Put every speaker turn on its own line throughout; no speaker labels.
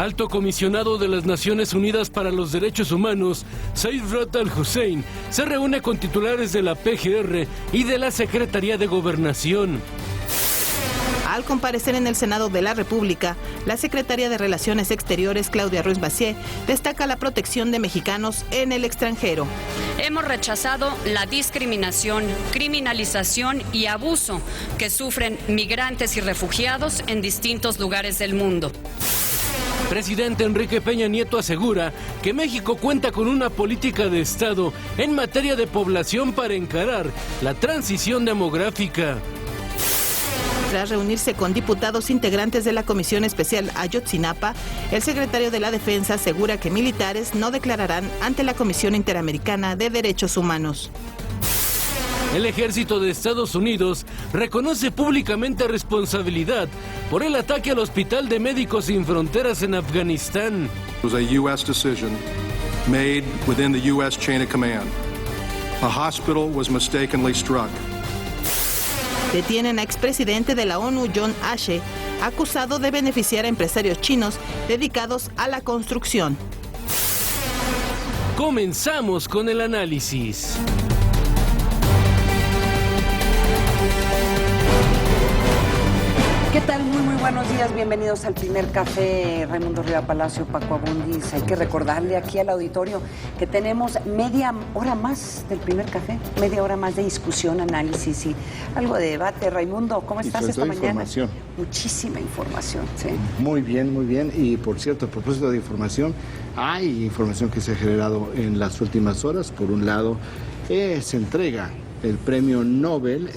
Alto Comisionado de las Naciones Unidas para los Derechos Humanos, Zeid Ra'ad al-Hussein, se reúne con titulares de la PGR y de la Secretaría de Gobernación.
Al comparecer en el Senado de la República, la secretaria de Relaciones Exteriores, Claudia Ruiz Massieu, destaca la protección de mexicanos en el extranjero.
Hemos rechazado la discriminación, criminalización y abuso que sufren migrantes y refugiados en distintos lugares del mundo.
Presidente Enrique Peña Nieto asegura que México cuenta con una política de Estado en materia de población para encarar la transición demográfica.
Tras reunirse con diputados integrantes de la Comisión Especial Ayotzinapa, el secretario de la Defensa asegura que militares no declararán ante la Comisión Interamericana de Derechos Humanos.
El ejército de Estados Unidos reconoce públicamente responsabilidad por el ataque al Hospital de Médicos Sin Fronteras en Afganistán.
It was a U.S. decision made within the U.S. chain of command. A hospital was mistakenly struck.
Detienen a expresidente de la ONU, John Ashe, acusado de beneficiar a empresarios chinos dedicados a la construcción.
Comenzamos con el análisis.
¿Qué tal? Muy buenos días, bienvenidos al primer café. Raimundo Riva Palacio, Paco Abundis. Hay que recordarle aquí al auditorio que tenemos media hora más del primer café, media hora más de discusión, análisis y algo de debate. Raimundo, ¿cómo estás esta mañana?
Información.
Muchísima información, sí.
Muy bien, muy bien. Y por cierto, a propósito de información, hay información que se ha generado en las últimas horas. Por un lado, se entrega el premio Nobel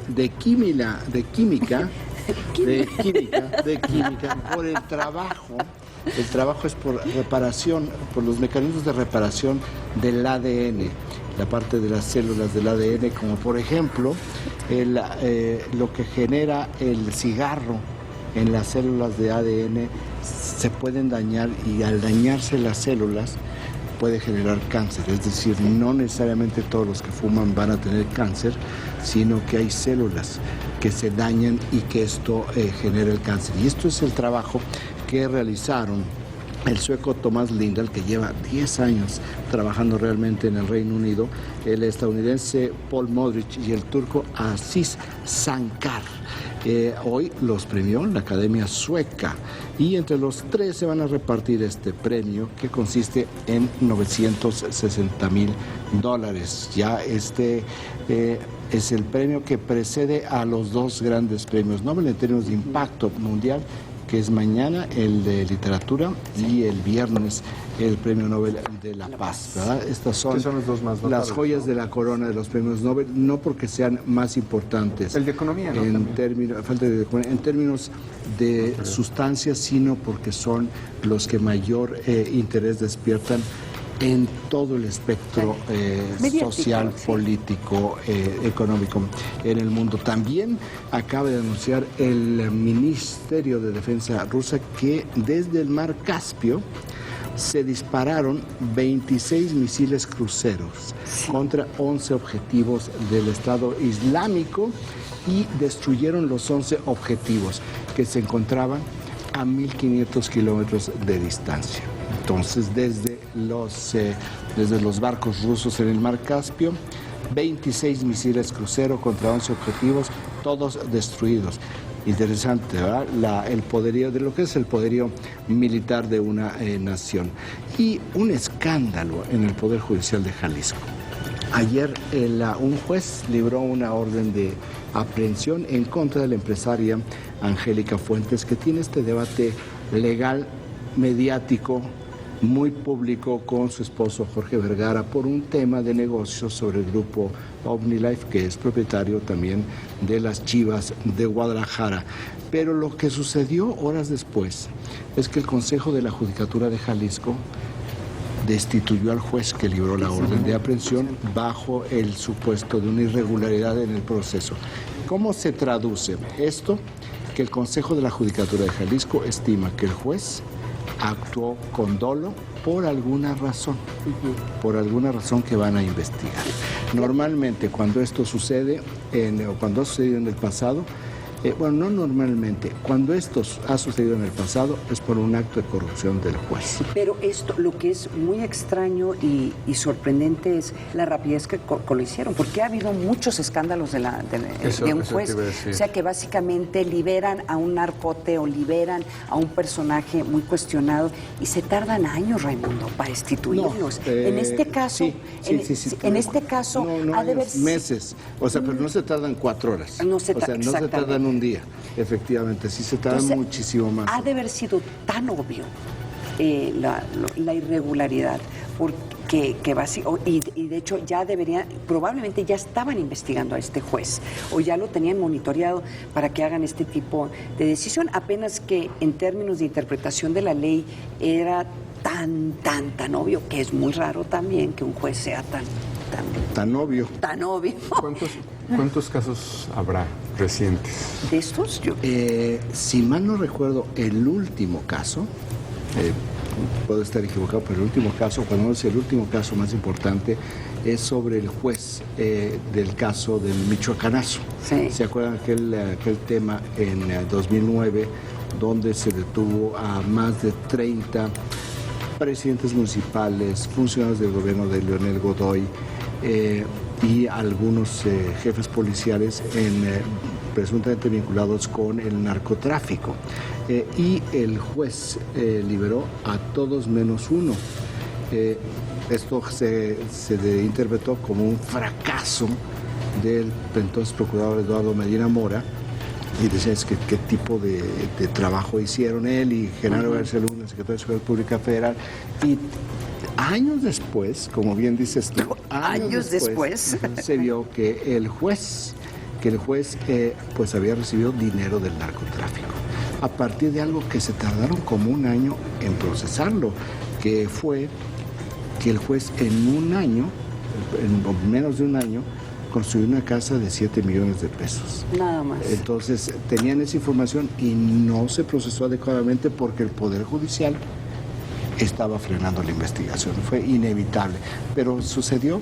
de Química por el trabajo. El trabajo es por reparación, por los mecanismos de reparación del ADN, la parte de las células del ADN, como por ejemplo lo que genera el cigarro en las células de ADN se pueden dañar, y al dañarse las células puede generar cáncer. Es decir, no necesariamente todos los que fuman van a tener cáncer, sino que hay células que se dañan y que esto genera el cáncer. Y esto es el trabajo que realizaron el sueco Thomas Lindahl, que lleva 10 años trabajando realmente en el Reino Unido, el estadounidense Paul Modrich y el turco Aziz Sankar. Hoy los premió la Academia Sueca, y entre los tres se van a repartir este premio, que consiste en $960,000. Ya este es el premio que precede a los dos grandes premios Nobel en términos de impacto mundial, que es mañana el de literatura y el viernes el premio Nobel de la Paz, ¿verdad? Estas son
los dos más notables,
las joyas de la corona de los premios Nobel, no porque sean más importantes.
El de economía, ¿no?
En términos de sustancia, sino porque son los que mayor interés despiertan en todo el espectro social, político, económico en el mundo. También acaba de anunciar el Ministerio de Defensa rusa que desde el Mar Caspio se dispararon 26 misiles cruceros contra 11 objetivos del Estado Islámico, y destruyeron los 11 objetivos que se encontraban a 1.500 kilómetros de distancia. Entonces, desde los barcos rusos en el Mar Caspio, 26 misiles crucero contra 11 objetivos, todos destruidos. Interesante, ¿verdad? El poderío de lo que es el poderío militar de una nación. Y un escándalo en el Poder Judicial de Jalisco. Ayer un juez libró una orden de aprehensión en contra de la empresaria Angélica Fuentes, que tiene este debate legal, mediático, muy público con su esposo Jorge Vergara por un tema de negocios sobre el grupo OmniLife, que es propietario también de las Chivas de Guadalajara. Pero lo que sucedió horas después es que el Consejo de la Judicatura de Jalisco destituyó al juez que libró la orden de aprehensión bajo el supuesto de una irregularidad en el proceso. ¿Cómo se traduce esto? Que el Consejo de la Judicatura de Jalisco estima que el juez actuó con dolo por alguna razón que van a investigar. Normalmente cuando esto sucede, o cuando ha sucedido en el pasado, Bueno, no normalmente. Cuando esto ha sucedido en el pasado es por un acto de corrupción del juez.
Pero esto, lo que es muy extraño y sorprendente es la rapidez que lo hicieron, porque ha habido muchos escándalos de un juez. O sea, que básicamente liberan a un narcote o liberan a un personaje muy cuestionado y se tardan años, Raimundo, para destituirlos. En este caso, en este caso
ha de haber meses. O sea, pero no se tardan 4 horas. No se tardan un día. Efectivamente, sí se tarda muchísimo más.
Ha de haber sido tan obvio la irregularidad, porque y de hecho ya probablemente ya estaban investigando a este juez o ya lo tenían monitoreado para que hagan este tipo de decisión, apenas que en términos de interpretación de la ley era tan obvio, que es muy raro también que un juez sea
tan obvio.
Tan obvio.
¿Cuántos casos habrá recientes?
¿De estos?
Si mal no recuerdo, el último caso, puedo estar equivocado, pero el último caso, cuando es el último caso más importante, es sobre el juez del caso del Michoacanazo. Sí. ¿Se acuerdan aquel tema en 2009, donde se detuvo a más de 30 presidentes municipales, funcionarios del gobierno de Leonel Godoy, y algunos jefes policiales presuntamente vinculados con el narcotráfico. Y el juez liberó a todos menos uno. Esto se interpretó como un fracaso del entonces procurador Eduardo Medina Mora, y decían que qué tipo de trabajo hicieron él y Genaro García Luna, el secretario de Seguridad Pública Federal. Y años después, como bien dices tú, años después se vio que el juez pues había recibido dinero del narcotráfico, a partir de algo que se tardaron como un año en procesarlo, que fue que el juez en un año, en menos de un año, construyó una casa de 7 millones de pesos.
Nada más.
Entonces tenían esa información y no se procesó adecuadamente porque el Poder Judicial estaba frenando la investigación. Fue inevitable, pero sucedió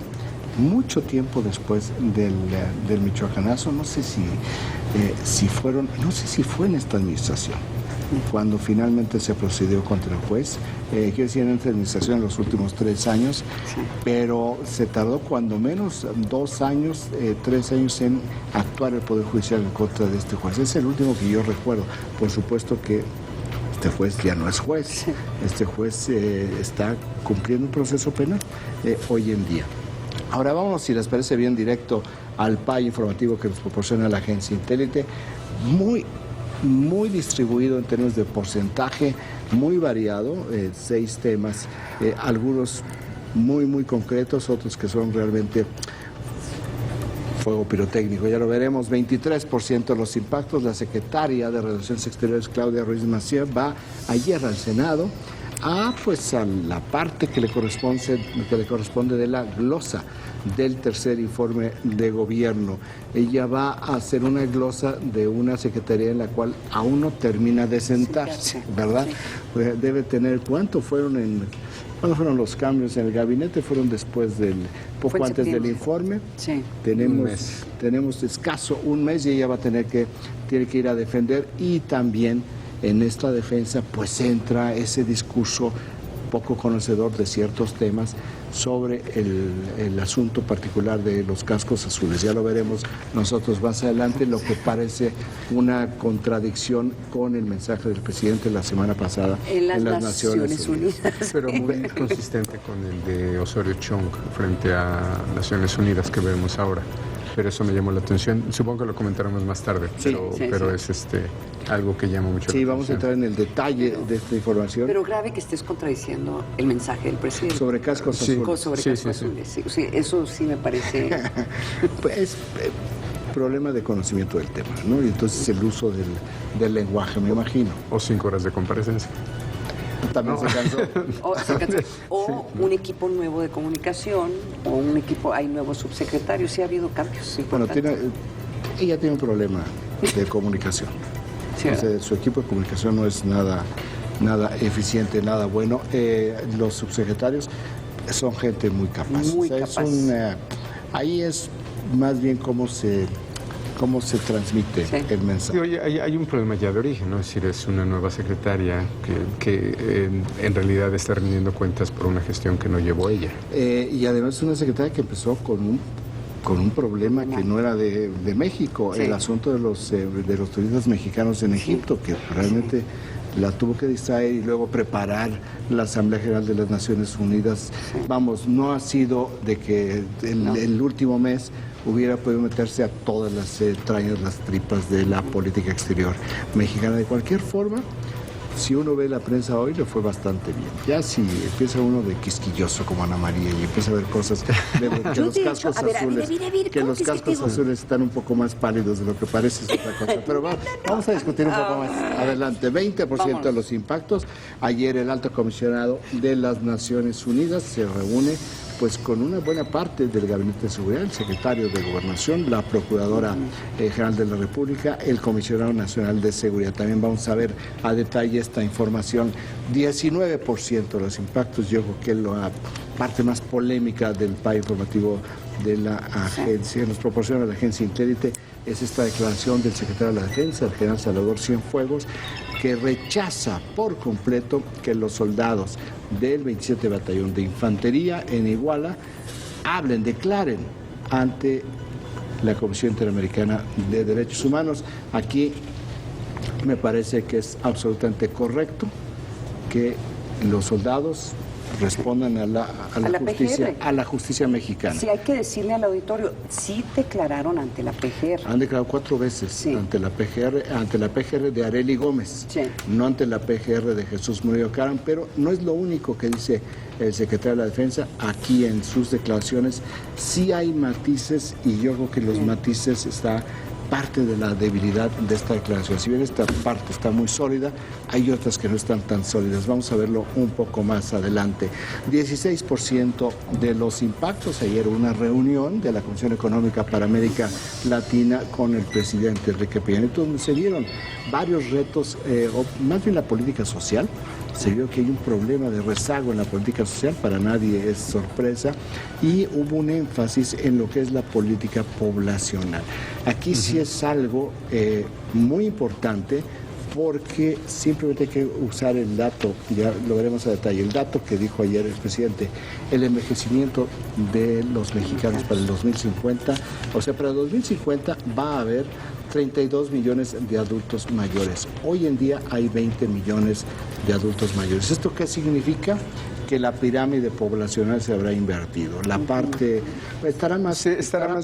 mucho tiempo después del Michoacanazo. No sé si fue en esta administración cuando finalmente se procedió contra el juez. Quiero decir, en esta administración en los últimos 3 años, sí, pero se tardó cuando menos 2 años, 3 años en actuar el Poder Judicial en contra de este juez. Es el último que yo recuerdo. Por supuesto que este juez ya no es juez. Sí. Este juez está cumpliendo un proceso penal hoy en día. Ahora vamos, si les parece bien, directo al PAI informativo que nos proporciona la agencia Intélite. Muy distribuido en términos de porcentaje, muy variado, 6 temas, algunos muy concretos, otros que son realmente fuego pirotécnico. Ya lo veremos. 23% de los impactos. La secretaria de Relaciones Exteriores, Claudia Ruiz Massieu, va ayer al Senado a la parte que le corresponde de la glosa del tercer informe de gobierno. Ella va a hacer una glosa de una secretaría en la cual aún no termina de sentarse, ¿verdad? Sí. Debe tener, ¿cuándo fueron los cambios en el gabinete? Fueron poco antes del informe. Sí. Tenemos escaso un mes y ella tiene que ir a defender, y también en esta defensa pues entra ese discurso poco conocedor de ciertos temas sobre el asunto particular de los cascos azules. Ya lo veremos nosotros más adelante, lo que parece una contradicción con el mensaje del presidente la semana pasada en las Naciones Unidas.
Pero muy consistente con el de Osorio Chong frente a Naciones Unidas que vemos ahora. Pero eso me llamó la atención. Supongo que lo comentaremos más tarde, pero es algo que llama mucho la atención.
Sí, vamos a entrar en el detalle de esta información.
Pero grave que estés contradiciendo el mensaje del presidente.
Sobre cascos azules.
Sobre cascos azules. Sí, eso sí me parece.
Pues problema de conocimiento del tema, ¿no? Y entonces el uso del lenguaje, me imagino.
O 5 horas de comparecencia.
También se cansó.
O un equipo nuevo de comunicación, hay nuevos subsecretarios, sí ha habido cambios.
Bueno, ella tiene un problema de comunicación. Sí, entonces, su equipo de comunicación no es nada eficiente, nada bueno. Los subsecretarios son gente muy capaz. Muy capaz. Ahí es más bien cómo se cómo se transmite el mensaje.
Oye, hay un problema ya de origen, ¿no? Es decir, es una nueva secretaria que en realidad está rindiendo cuentas por una gestión que no llevó ella.
Y además es una secretaria que empezó con un problema que no era de México, el asunto de los turistas mexicanos en Egipto, que realmente la tuvo que distraer y luego preparar la Asamblea General de las Naciones Unidas. Vamos, no ha sido de que el último mes hubiera podido meterse a todas las entrañas, las tripas de la política exterior mexicana. De cualquier forma, si uno ve la prensa hoy, le fue bastante bien. Ya si empieza uno de quisquilloso como Ana María y empieza a ver cosas que los cascos azules, que los cascos azules están un poco más pálidos de lo que parece, es otra cosa. Pero vamos a discutir un poco más adelante. 20% de los impactos. Ayer el alto comisionado de las Naciones Unidas se reúne pues con una buena parte del Gabinete de Seguridad, el secretario de Gobernación, la Procuradora General de la República, el Comisionado Nacional de Seguridad. También vamos a ver a detalle esta información. 19% de los impactos, yo creo que es la parte más polémica del PA informativo de la agencia, que nos proporciona la agencia Intérite, es esta declaración del secretario de la Defensa, el general Salvador Cienfuegos, que rechaza por completo que los soldados del 27 Batallón de Infantería en Iguala declaren ante la Comisión Interamericana de Derechos Humanos. Aquí me parece que es absolutamente correcto que los soldados respondan a la justicia,
PGR.
A la justicia mexicana.
Sí, hay que decirle al auditorio, sí declararon ante la PGR.
Han declarado 4 veces ante la PGR de Arely Gómez, no ante la PGR de Jesús Murillo Caram, pero no es lo único que dice el secretario de la Defensa. Aquí en sus declaraciones sí hay matices, y yo creo que los matices está parte de la debilidad de esta declaración. Si bien esta parte está muy sólida, hay otras que no están tan sólidas. Vamos a verlo un poco más adelante. 16% de los impactos. Ayer una reunión de la Comisión Económica para América Latina con el presidente Enrique Peña Nieto, donde se vieron varios retos, o más bien la política social. Se vio que hay un problema de rezago en la política social, para nadie es sorpresa, y hubo un énfasis en lo que es la política poblacional. Aquí sí es algo muy importante, porque simplemente hay que usar el dato, ya lo veremos a detalle, el dato que dijo ayer el presidente, el envejecimiento de los mexicanos para el 2050, o sea, para el 2050 va a haber 32 millones de adultos mayores. Hoy en día hay 20 millones de adultos mayores. ¿Esto qué significa? Que la pirámide poblacional se habrá invertido. La parte estará más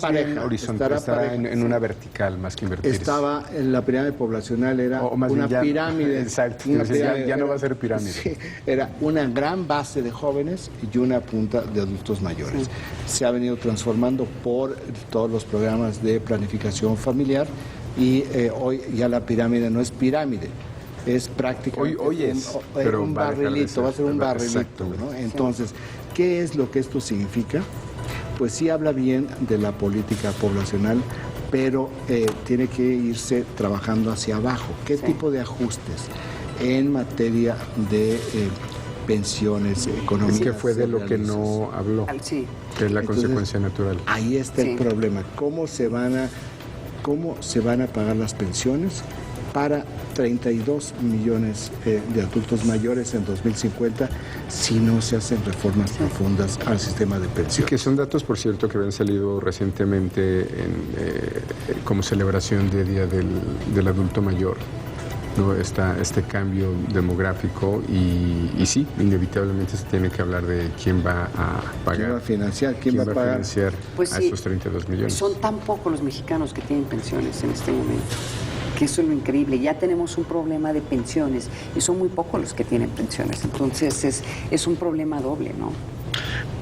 pareja, horizontal, estará en una vertical más que invertirse.
Estaba en la pirámide poblacional, era una pirámide.
Exacto,
una pirámide,
ya no va a ser pirámide.
Sí, era una gran base de jóvenes y una punta de adultos mayores. Se ha venido transformando por todos los programas de planificación familiar, y hoy ya la pirámide no es pirámide, es prácticamente un barrilito, va a ser un barrilito, ¿no? Entonces, ¿qué es lo que esto significa? Pues sí habla bien de la política poblacional, pero tiene que irse trabajando hacia abajo. ¿Qué tipo de ajustes en materia de pensiones económicas?
Es que fue de lo que no habló, que es la consecuencia natural.
Ahí está el problema. ¿Cómo se van a pagar las pensiones para 32 millones de adultos mayores en 2050 si no se hacen reformas profundas al sistema de pensiones?
Que son datos, por cierto, que habían salido recientemente como celebración de Día del Adulto Mayor, ¿no? Este cambio demográfico, y sí, inevitablemente se tiene que hablar de quién va a pagar.
¿Quién va a financiar? ¿Quién va a
financiar a esos 32 millones?
Son tan pocos los mexicanos que tienen pensiones en este momento, que eso es lo increíble. Ya tenemos un problema de pensiones y son muy pocos los que tienen pensiones. Entonces es un problema doble, ¿no?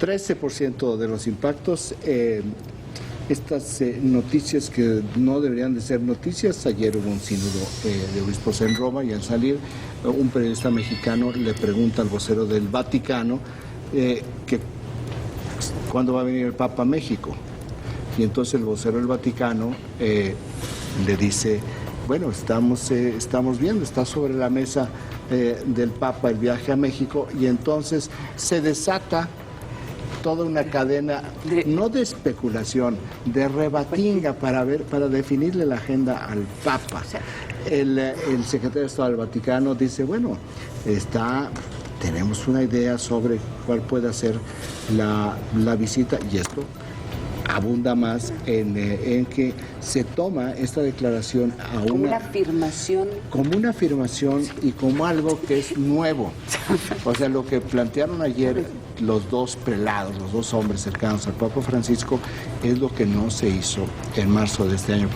13% de los impactos. Estas noticias que no deberían de ser noticias. Ayer hubo un sínodo de obispos en Roma, y al salir un periodista mexicano le pregunta al vocero del Vaticano que cuándo va a venir el Papa a México. Y entonces el vocero del Vaticano le dice, bueno, estamos viendo, está sobre la mesa del Papa el viaje a México, y entonces se desata toda una cadena, no de especulación, de rebatinga para definirle la agenda al Papa. El secretario de Estado del Vaticano dice, bueno, tenemos una idea sobre cuál puede ser la visita, y esto abunda más en que se toma esta declaración
como una afirmación.
Como una afirmación y como algo que es nuevo. O sea, lo que plantearon ayer los dos prelados, los dos hombres cercanos al Papa Francisco, es lo que no se hizo en marzo de este año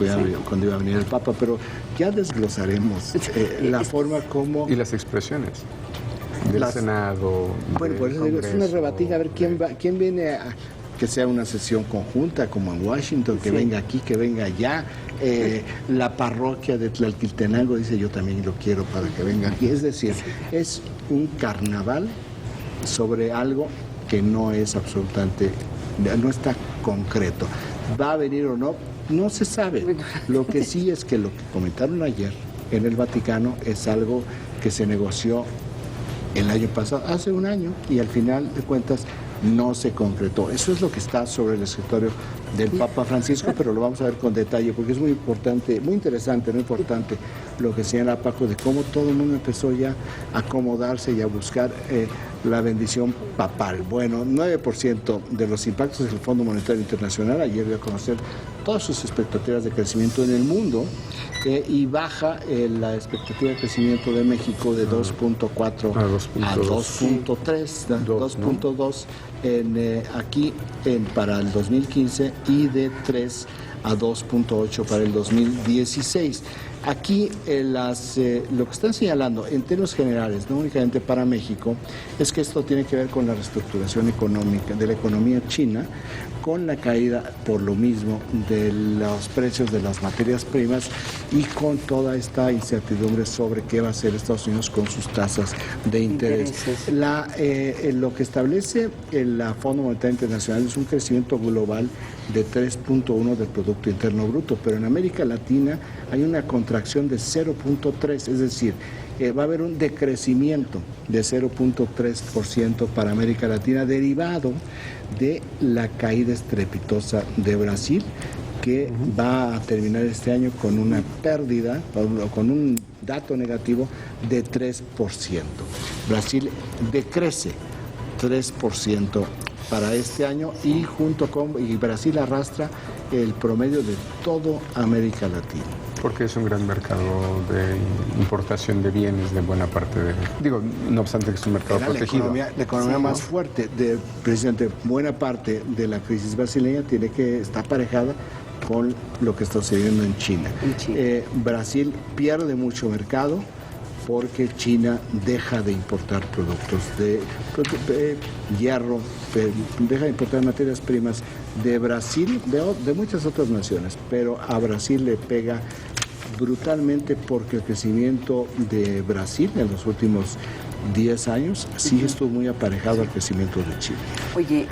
cuando iba a venir el Papa, pero ya desglosaremos la forma como...
Y las expresiones del Senado.
Bueno, por eso digo, es una rebatinga, a ver quién viene a... que sea una sesión conjunta como en Washington, que venga aquí, que venga allá. La parroquia de Tlalquiltenango dice, yo también lo quiero para que venga aquí. Es decir, es un carnaval sobre algo que no es absolutamente, no está concreto. ¿Va a venir o no? No se sabe. Lo que sí es que lo que comentaron ayer en el Vaticano es algo que se negoció el año pasado, hace un año, y al final de cuentas no se concretó. Eso es lo que está sobre el escritorio del Papa Francisco, pero lo vamos a ver con detalle, porque es muy importante, muy interesante, muy importante lo que señala Paco, de cómo todo el mundo empezó ya a acomodarse y a buscar la bendición papal. Bueno, 9% de los impactos del Fondo Monetario Internacional, ayer dio a conocer todas sus expectativas de crecimiento en el mundo, y baja la expectativa de crecimiento de México de 2.4 a 2.3, 2.2 aquí para el 2015 y de 3 a 2.8 para el 2016. Aquí lo que están señalando en términos generales, no únicamente para México, es que esto tiene que ver con la reestructuración económica de la economía china, con la caída por lo mismo de los precios de las materias primas y con toda esta incertidumbre sobre qué va a hacer Estados Unidos con sus tasas de interés. Lo que establece el Fondo Monetario Internacional es un crecimiento global de 3.1 del Producto Interno Bruto, pero en América Latina hay una contracción de 0.3, es decir, va a haber un decrecimiento de 0.3% para América Latina, derivado de la caída estrepitosa de Brasil, que va a terminar este año con una pérdida, con un dato negativo de 3%. Brasil decrece 3% para este año y Brasil arrastra el promedio de toda América Latina.
Porque es un gran mercado de importación de bienes de buena parte de... no obstante que es un mercado protegido.
La economía más fuerte, precisamente buena parte de la crisis brasileña está aparejada con lo que está sucediendo en China. Brasil pierde mucho mercado porque China deja de importar productos de hierro, deja de importar materias primas de Brasil, de muchas otras naciones, pero a Brasil le pega brutalmente porque el crecimiento de Brasil en los últimos 10 años sí estuvo muy aparejado al crecimiento de Chile.
Oye,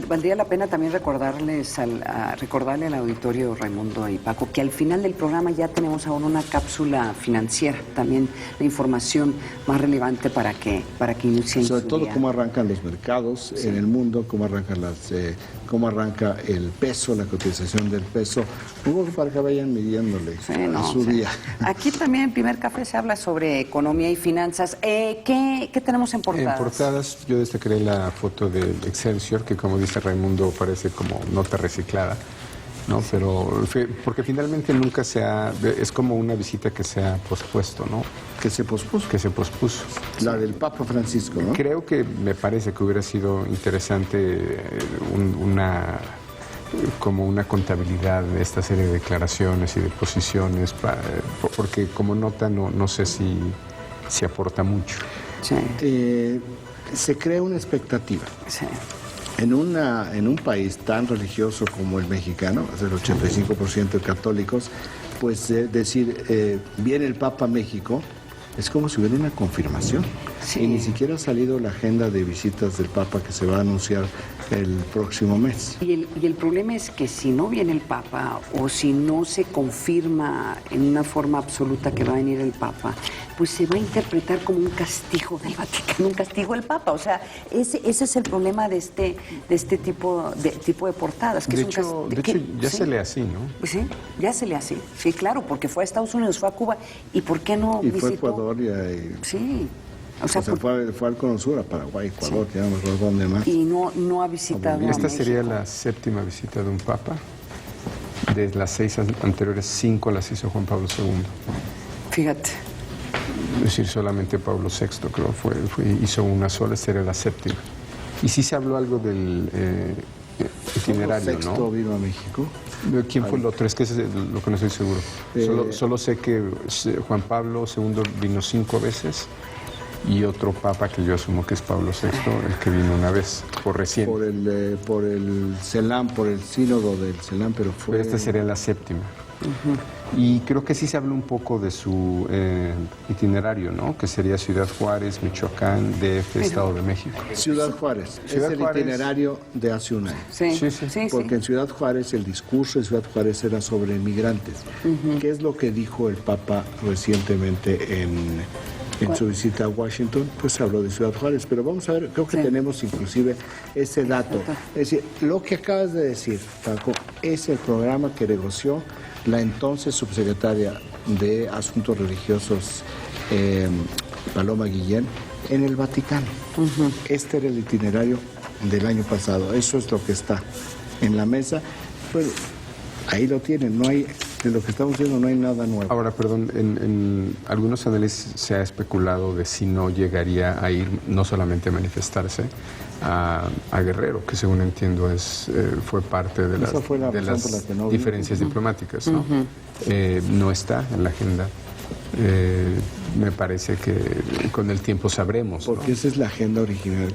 valdría la pena también recordarle al auditorio, Raimundo y Paco, que al final del programa ya tenemos ahora una cápsula financiera, también la información más relevante para que inicien
sobre todo día. Cómo arrancan los mercados en el mundo, cómo arranca el peso, la cotización del peso, un poco para que vayan midiéndole su día.
Aquí también en Primer Café se habla sobre economía y finanzas. ¿Qué tenemos en portadas?
En portadas yo destacaré la foto del Excelsior, que como dice Raimundo parece como nota reciclada, ¿no? Pero porque finalmente nunca es como una visita que se ha pospuesto, ¿no?
Que se pospuso. La del Papa Francisco, ¿no?
Creo que me parece que hubiera sido interesante como una contabilidad de esta serie de declaraciones y de posiciones, porque como nota no sé si aporta mucho.
Sí.
Se crea una expectativa.
Sí.
En un país tan religioso como el mexicano, el 85% de católicos, pues decir, viene el Papa a México, es como si hubiera una confirmación. y ni siquiera ha salido la agenda de visitas del Papa que se va a anunciar el próximo mes.
Y el problema es que si no viene el Papa o si no se confirma en una forma absoluta que va a venir el Papa, pues se va a interpretar como un castigo del Vaticano, un castigo del Papa. O sea, ese es el problema de este tipo de portadas. Que
de hecho, ya se lee así, ¿no?
Pues sí, ya se lee así. Sí, claro, porque fue a Estados Unidos, fue a Cuba. ¿Y por qué no visitó?
Fue a Ecuador y
sí.
O sea, fue al Cono Sur, a Paraguay, Ecuador, sí. Ya no me acuerdo dónde más.
Y no ha visitado
Esta sería la 7ª visita de un Papa. De las 6 anteriores, 5 las hizo Juan Pablo II.
Fíjate.
Es decir, solamente Pablo VI creo hizo una sola, esta era la 7ª. Y sí se habló algo del itinerario, ¿no?
¿Pablo VI vino a México?
¿Quién fue el otro? Es que es lo que no estoy seguro. Solo sé que Juan Pablo II vino 5 veces y otro papa que yo asumo que es Pablo VI, el que vino una vez, por recién.
Por el CELAM, por el sínodo del CELAM, pero fue...
Pero esta sería la 7ª. Y creo que sí se habló un poco de su itinerario, ¿no? Que sería Ciudad Juárez, Michoacán, DF, Estado de México.
Ciudad Juárez. Es el itinerario de hace un año.
Sí.
Porque en Ciudad Juárez, el discurso de Ciudad Juárez era sobre migrantes. ¿Qué es lo que dijo el Papa recientemente en su visita a Washington? Pues habló de Ciudad Juárez, pero vamos a ver, creo que tenemos inclusive ese dato. Es decir, lo que acabas de decir, Paco, es el programa que negoció la entonces subsecretaria de Asuntos Religiosos, Paloma Guillén, en el Vaticano. Este era el itinerario del año pasado, eso es lo que está en la mesa. Pues ahí lo tienen, no hay... De lo que estamos viendo no hay nada nuevo.
Ahora, perdón, en algunos análisis se ha especulado de si no llegaría a ir no solamente a manifestarse a Guerrero, que según entiendo fue parte de las diferencias diplomáticas, ¿no? No está en la agenda. Me parece que con el tiempo sabremos.
Porque
¿no?
Esa es la agenda original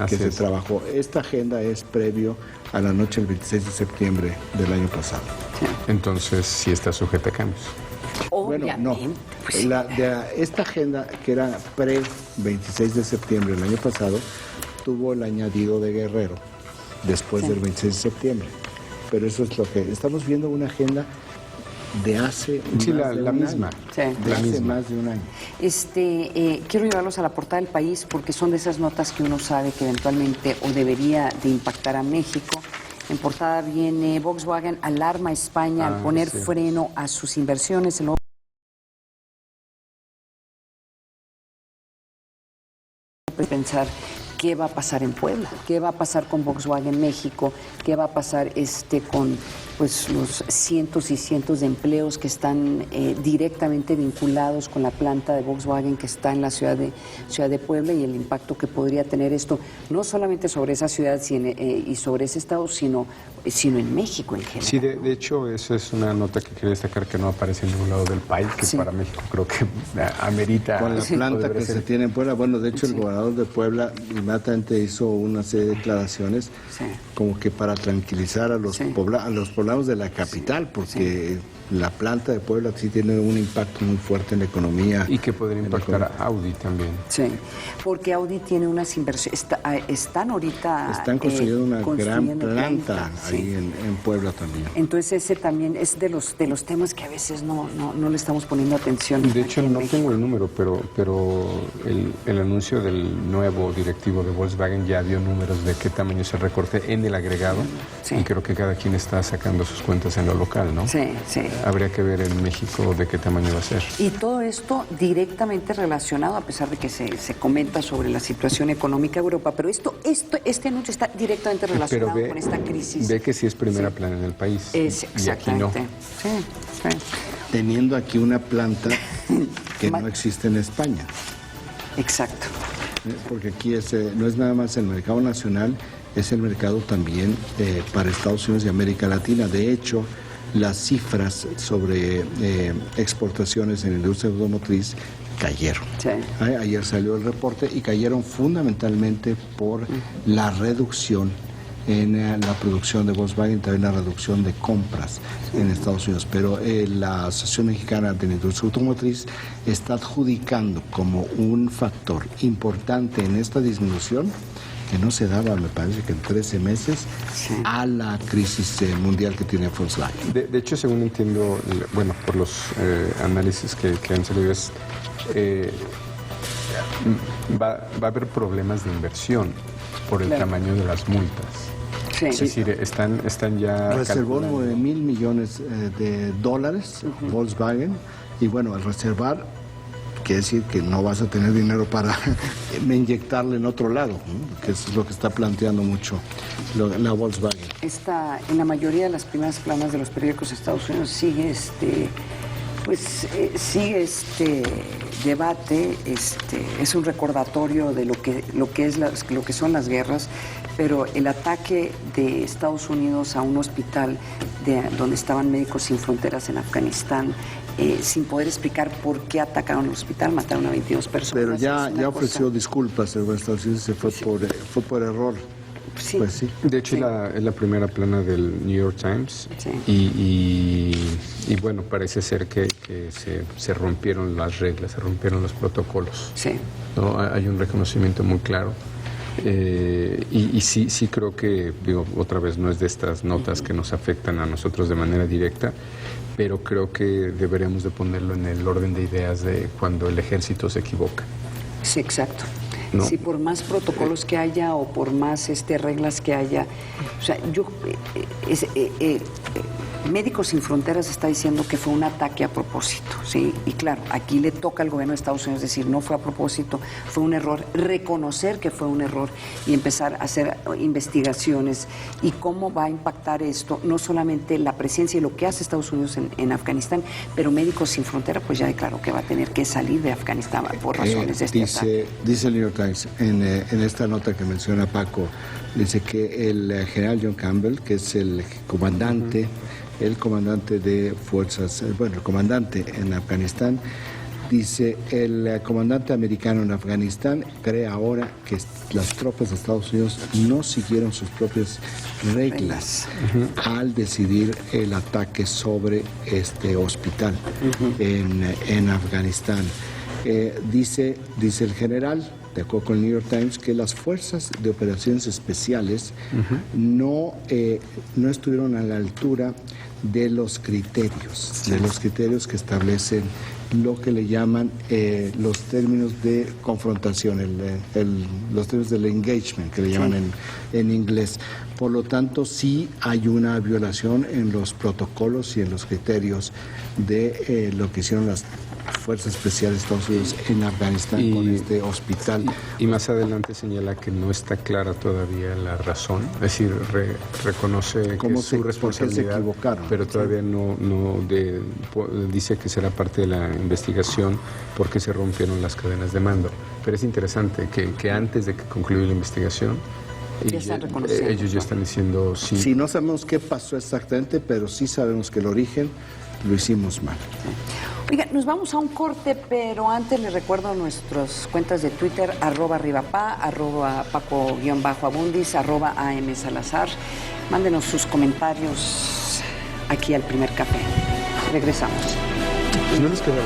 que se trabajó. Esta agenda es previo a la noche del 26 de septiembre del año pasado.
Entonces, sí está sujeta a cambios.
Obviamente.
Bueno, no. Esta agenda, que era pre-26 de septiembre del año pasado, tuvo el añadido de Guerrero después del 26 de septiembre. Pero eso es lo que... Estamos viendo una agenda de hace
la misma.
Hace más de un año.
Quiero llevarlos a la portada del País porque son de esas notas que uno sabe que eventualmente o debería de impactar a México. En portada viene: Volkswagen alarma a España al poner freno a sus inversiones. El nuevo pensar qué va a pasar en Puebla, qué va a pasar con Volkswagen México, qué va a pasar con pues los cientos y cientos de empleos que están directamente vinculados con la planta de Volkswagen que está en la ciudad de Puebla, y el impacto que podría tener esto no solamente sobre esa ciudad y sobre ese estado, sino en México en general.
Sí, de hecho, esa es una nota que quería destacar que no aparece en ningún lado del país, que para México creo que amerita.
Con la planta que se tiene en Puebla. Bueno, de hecho, el gobernador de Puebla inmediatamente hizo una serie de declaraciones como que para tranquilizar a los poblanos de la capital, porque la planta de Puebla sí tiene un impacto muy fuerte en la economía.
Y que podría impactar a Audi también.
Sí, porque Audi tiene unas inversiones. Están construyendo
una gran planta ahí en Puebla también.
Entonces ese también es de los temas que a veces no le estamos poniendo atención.
De hecho, no tengo el número, pero el anuncio del nuevo directivo de Volkswagen ya dio números de qué tamaño es el recorte en el agregado. Y creo que cada quien está sacando sus cuentas en lo local, ¿no?
Sí.
Habría que ver en México de qué tamaño va a ser.
Y todo esto directamente relacionado, a pesar de que se comenta sobre la situación económica de Europa, pero este anuncio está directamente relacionado con esta crisis.
Ve que sí es primera plana en el país. Y aquí no.
Sí.
Teniendo aquí una planta que no existe en España.
Exacto.
Porque aquí no es nada más el mercado nacional, es el mercado también para Estados Unidos y América Latina. De hecho, las cifras sobre exportaciones en la industria automotriz cayeron. Ayer salió el reporte y cayeron fundamentalmente por la reducción en la producción de Volkswagen, también la reducción de compras en Estados Unidos. Pero la Asociación Mexicana de la Industria Automotriz está adjudicando como un factor importante en esta disminución, que no se daba, me parece que en 13 meses, a la crisis mundial que tiene Volkswagen.
De hecho, según entiendo, bueno, por los análisis que han salido, va a haber problemas de inversión por el tamaño de las multas. Sí. Es decir, están ya
reservó 9,000 millones de dólares Volkswagen, y bueno, al reservar quiere decir que no vas a tener dinero para inyectarle en otro lado, ¿no? Que es lo que está planteando mucho la Volkswagen.
En la mayoría de las primeras planas de los periódicos de Estados Unidos sigue este debate, es un recordatorio de lo que son las guerras, pero el ataque de Estados Unidos a un hospital donde estaban Médicos Sin Fronteras en Afganistán, sin poder explicar por qué atacaron el hospital, mataron a 22 personas.
Pero ya ofreció disculpas, el Estados Unidos se fue por error.
Sí.
Pues sí.
De hecho, es la primera plana del New York Times, y bueno, parece ser que se rompieron las reglas, se rompieron los protocolos.
Sí.
¿No? Hay un reconocimiento muy claro. Y sí creo que, otra vez, no es de estas notas que nos afectan a nosotros de manera directa, pero creo que deberíamos de ponerlo en el orden de ideas de cuando el ejército se equivoca.
Sí, exacto.
¿No?
Sí, por más protocolos que haya o por más reglas que haya, o sea, Médicos Sin Fronteras está diciendo que fue un ataque a propósito, ¿sí? Y claro, aquí le toca al gobierno de Estados Unidos decir no fue a propósito, fue un error, reconocer que fue un error y empezar a hacer investigaciones. Y cómo va a impactar esto, no solamente la presencia y lo que hace Estados Unidos en Afganistán, pero Médicos Sin Fronteras pues ya declaró que va a tener que salir de Afganistán por razones de este ataque.
Dice el New York Times, en esta nota que menciona Paco, dice que el general John Campbell, que es el comandante, el comandante de fuerzas, el comandante en Afganistán, dice, el comandante americano en Afganistán cree ahora que las tropas de Estados Unidos no siguieron sus propias reglas al decidir el ataque sobre este hospital en Afganistán. Dice el general, de acuerdo con el New York Times, que las fuerzas de operaciones especiales no estuvieron a la altura de los criterios, que establecen lo que le llaman los términos de confrontación, los términos del engagement, que le llaman en inglés. Por lo tanto, sí hay una violación en los protocolos y en los criterios de lo que hicieron las Fuerzas Especiales de Estados Unidos en Afganistán con este hospital.
Y más adelante señala que no está clara todavía la razón, es decir, reconoce que es su responsabilidad,
se equivocaron,
pero todavía dice que será parte de la investigación porque se rompieron las cadenas de mando. Pero es interesante que antes de que concluya la investigación, ellos ya están diciendo sí.
Sí, no sabemos qué pasó exactamente, pero sí sabemos que el origen lo hicimos mal.
Oiga, nos vamos a un corte, pero antes les recuerdo nuestras cuentas de Twitter, @rivapá, @paco_abundis, @amsalazar. Mándenos sus comentarios aquí al Primer Café. Regresamos.
Pues no les queda la